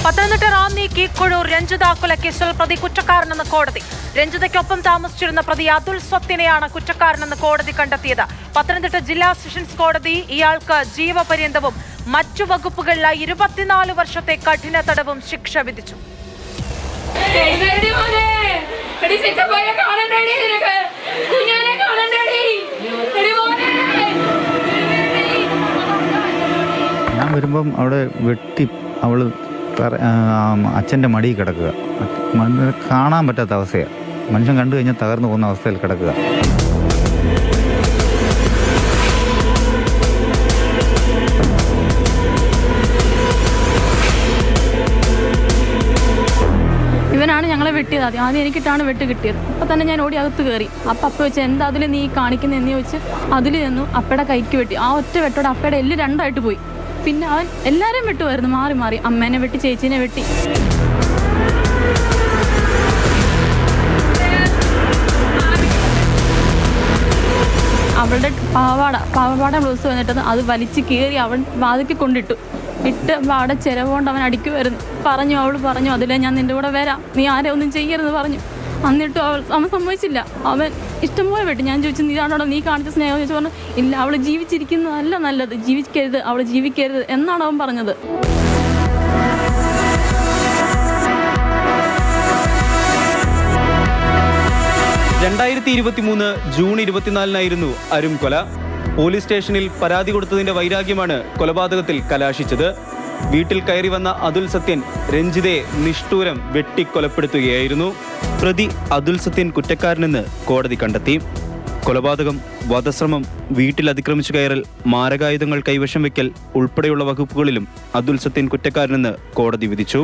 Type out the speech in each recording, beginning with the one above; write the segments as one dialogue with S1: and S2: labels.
S1: പത്തനംതിട്ട റാന്നി കീക്കുഴൂർ രഞ്ജിത കൊലക്കേസിൽ പ്രതി കുറ്റക്കാരനെന്ന് കോടതി. രഞ്ജിതയ്ക്കൊപ്പം താമസിച്ചിരുന്ന പ്രതി അതുൽ സ്വത്തിനെയാണ് കുറ്റക്കാരനെന്ന് കോടതി കണ്ടെത്തിയത്. പത്തനംതിട്ട ജില്ലാ സെഷൻസ് കോടതി ഇയാൾക്ക് ജീവപര്യന്തവും മറ്റു വകുപ്പുകളിലായി 24 വർഷത്തെ കഠിന തടവും ശിക്ഷ വിധിച്ചു.
S2: ഞാൻ വരുമ്പം അവിടെ വെട്ടി അവൾ അച്ഛൻ്റെ മടിയിൽ കിടക്കുക. കാണാൻ പറ്റാത്ത അവസ്ഥയാണ്. മനുഷ്യൻ കണ്ടു കഴിഞ്ഞാൽ തകർന്നു പോകുന്ന അവസ്ഥയിൽ കിടക്കുക.
S3: ഇവനാണ് ഞങ്ങളെ വെട്ടിയത്. ആദ്യം എനിക്കിട്ടാണ് വെട്ട് കിട്ടിയത്. അപ്പം തന്നെ ഞാൻ ഓടി അകത്ത് കയറി. അപ്പം അപ്പ വെച്ച് എന്താ അതിൽ നീ കാണിക്കുന്നതെന്ന് ചോദിച്ച് അതിൽ ചെന്നു അപ്പയുടെ കൈക്ക് വെട്ടി. ആ ഒറ്റ വെട്ടോടെ അപ്പയുടെ എല്ല് രണ്ടായിട്ട് പോയി. പിന്നെ അവൻ എല്ലാവരെയും വെട്ടുമായിരുന്നു, മാറി മാറി. അമ്മേനെ വെട്ടി, ചേച്ചീനെ വെട്ടി. അവളുടെ പാവാട ബ്ലൗസ് വന്നിട്ടത് അത് വലിച്ച് കീറി അവൻ വാതിക്ക് കൊണ്ടിട്ടു. ഇട്ട് അവിടെ ചിലവുകൊണ്ട് അവൻ അടിക്കുമായിരുന്നു. അവൾ പറഞ്ഞു അതിലേ ഞാൻ നിൻ്റെ കൂടെ വരാം, നീ ആരെ ഒന്നും ചെയ്യരുത് പറഞ്ഞു. എന്നിട്ടും അവൻ സമ്മതിച്ചില്ല. അവൻ ഇഷ്ടംപോലെ വെട്ടി. ഞാൻ ചോദിച്ചു നീതാണോ നീ കാണിച്ച സ്നേഹം ചോദിച്ചു. പറഞ്ഞു ഇല്ല, അവൾ ജീവിച്ചിരിക്കുന്നതല്ല നല്ലത്, ജീവിക്കരുത്, അവൾ ജീവിക്കരുത് എന്നാണ് അവൻ പറഞ്ഞത്.
S4: ജൂൺ 24 അരും കൊല. പോലീസ് സ്റ്റേഷനിൽ പരാതി കൊടുത്തതിന്റെ വൈരാഗ്യമാണ് കൊലപാതകത്തിൽ കലാശിച്ചത്. വീട്ടിൽ കയറി വന്ന അതുൽ സത്യൻ രഞ്ജിതയെ നിഷ്ഠൂരം വെട്ടിക്കൊലപ്പെടുത്തുകയായിരുന്നു. പ്രതി അതുൽ സത്യൻ കുറ്റക്കാരനെന്ന് കോടതി കണ്ടെത്തി. കൊലപാതകം, വധശ്രമം, വീട്ടിൽ അതിക്രമിച്ചു കയറൽ, മാരകായുധങ്ങൾ കൈവശം വയ്ക്കൽ ഉൾപ്പെടെയുള്ള വകുപ്പുകളിലും അതുൽ സത്യൻ കുറ്റക്കാരനെന്ന് കോടതി വിധിച്ചു.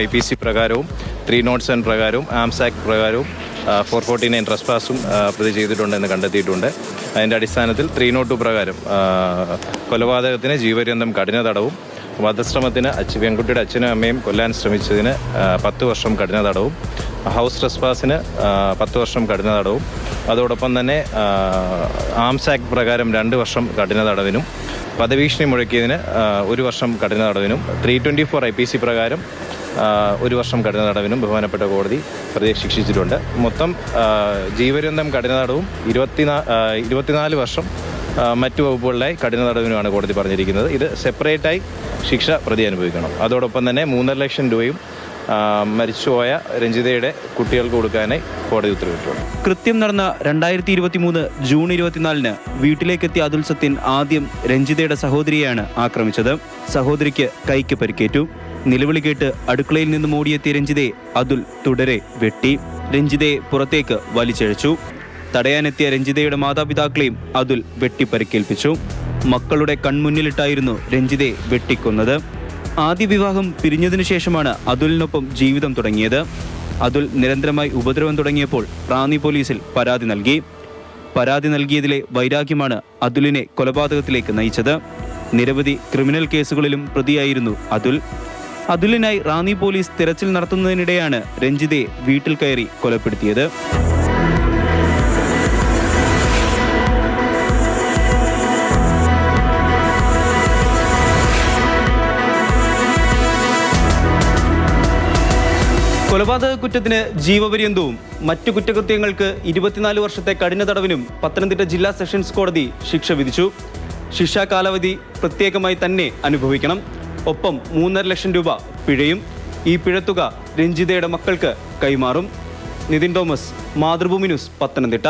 S5: IPC പ്രകാരവും 307 പ്രകാരവും ആംസ് ആക്ട് പ്രകാരവും 449 ട്രസ്പാസും പ്രതി ചെയ്തിട്ടുണ്ടെന്ന് കണ്ടെത്തിയിട്ടുണ്ട്. അതിൻ്റെ അടിസ്ഥാനത്തിൽ 302 പ്രകാരം കൊലപാതകത്തിന് ജീവപര്യന്തം കഠിന തടവും, വധശ്രമത്തിന് പെൺകുട്ടിയുടെ അച്ഛനും അമ്മയും കൊല്ലാൻ ശ്രമിച്ചതിന് 10 വർഷം കഠിന തടവും, ഹൗസ് ട്രസ്പാസിന് 10 വർഷം കഠിന തടവും, അതോടൊപ്പം തന്നെ ആംസ് ആക്ട് പ്രകാരം 2 വർഷം കഠിന തടവിനും, വധഭീഷണി മുഴക്കിയതിന് 1 വർഷം കഠിന തടവിനും, 324 IPC പ്രകാരം 1 വർഷം കഠിന തടവിനും ബഹുമാനപ്പെട്ട കോടതി പ്രതിയെ ശിക്ഷിച്ചിട്ടുണ്ട്. മൊത്തം ജീവപര്യന്തം കഠിന തടവും 24 വർഷം മറ്റു വകുപ്പുകളിലായി കഠിന തടവിനുമാണ് കോടതി പറഞ്ഞിരിക്കുന്നത്. ഇത് സെപ്പറേറ്റായി ശിക്ഷ പ്രതി അനുഭവിക്കണം. അതോടൊപ്പം തന്നെ 3.5 ലക്ഷം രൂപയും മരിച്ചുപോയ രഞ്ജിതയുടെ കുട്ടികൾക്ക് കൊടുക്കാനായി കോടതി ഉത്തരവിട്ടിട്ടുണ്ട്.
S4: കൃത്യം നടന്ന 2023 ജൂൺ 24 വീട്ടിലേക്കെത്തിയ അതുൽ സത്യൻ ആദ്യം രഞ്ജിതയുടെ സഹോദരിയെയാണ് ആക്രമിച്ചത്. സഹോദരിക്ക് കൈക്ക് പരിക്കേറ്റു. നിലവിളി കേട്ട് അടുക്കളയിൽ നിന്നും ഓടിയെത്തിയ രഞ്ജിതയെ അതുൽ തുടരെ വെട്ടി. രഞ്ജിതയെ പുറത്തേക്ക് വലിച്ചിഴച്ചു. തടയാനെത്തിയ രഞ്ജിതയുടെ മാതാപിതാക്കളെയും അതുൽ വെട്ടിപ്പരിക്കേൽപ്പിച്ചു. മക്കളുടെ കൺമുന്നിലിട്ടായിരുന്നു രഞ്ജിതയെ വെട്ടിക്കൊന്നത്. ആദ്യ വിവാഹം പിരിഞ്ഞതിനു ശേഷമാണ് അതുലിനൊപ്പം ജീവിതം തുടങ്ങിയത്. അതുൽ നിരന്തരമായി ഉപദ്രവം തുടങ്ങിയപ്പോൾ റാന്നി പോലീസിൽ പരാതി നൽകി. പരാതി നൽകിയതിലെ വൈരാഗ്യമാണ് അതുലിനെ കൊലപാതകത്തിലേക്ക് നയിച്ചത്. നിരവധി ക്രിമിനൽ കേസുകളിലും പ്രതിയായിരുന്നു അതുൽ. അതുലിനായി റാന്നി പോലീസ് തിരച്ചിൽ നടത്തുന്നതിനിടെയാണ് രഞ്ജിതയെ വീട്ടിൽ കയറി കൊലപ്പെടുത്തിയത്. കൊലപാതക കുറ്റത്തിന് ജീവപര്യന്തവും മറ്റു കുറ്റകൃത്യങ്ങൾക്ക് 24 വർഷത്തെ കഠിന തടവിനും പത്തനംതിട്ട ജില്ലാ സെഷൻസ് കോടതി ശിക്ഷ വിധിച്ചു. ശിക്ഷാ കാലാവധി പ്രത്യേകമായി തന്നെ അനുഭവിക്കണം. ഒപ്പം 3.5 ലക്ഷം രൂപ പിഴയും. ഈ പിഴത്തുക രഞ്ജിതയുടെ മക്കൾക്ക് കൈമാറും. നിതിൻ തോമസ്, മാതൃഭൂമി ന്യൂസ്, പത്തനംതിട്ട.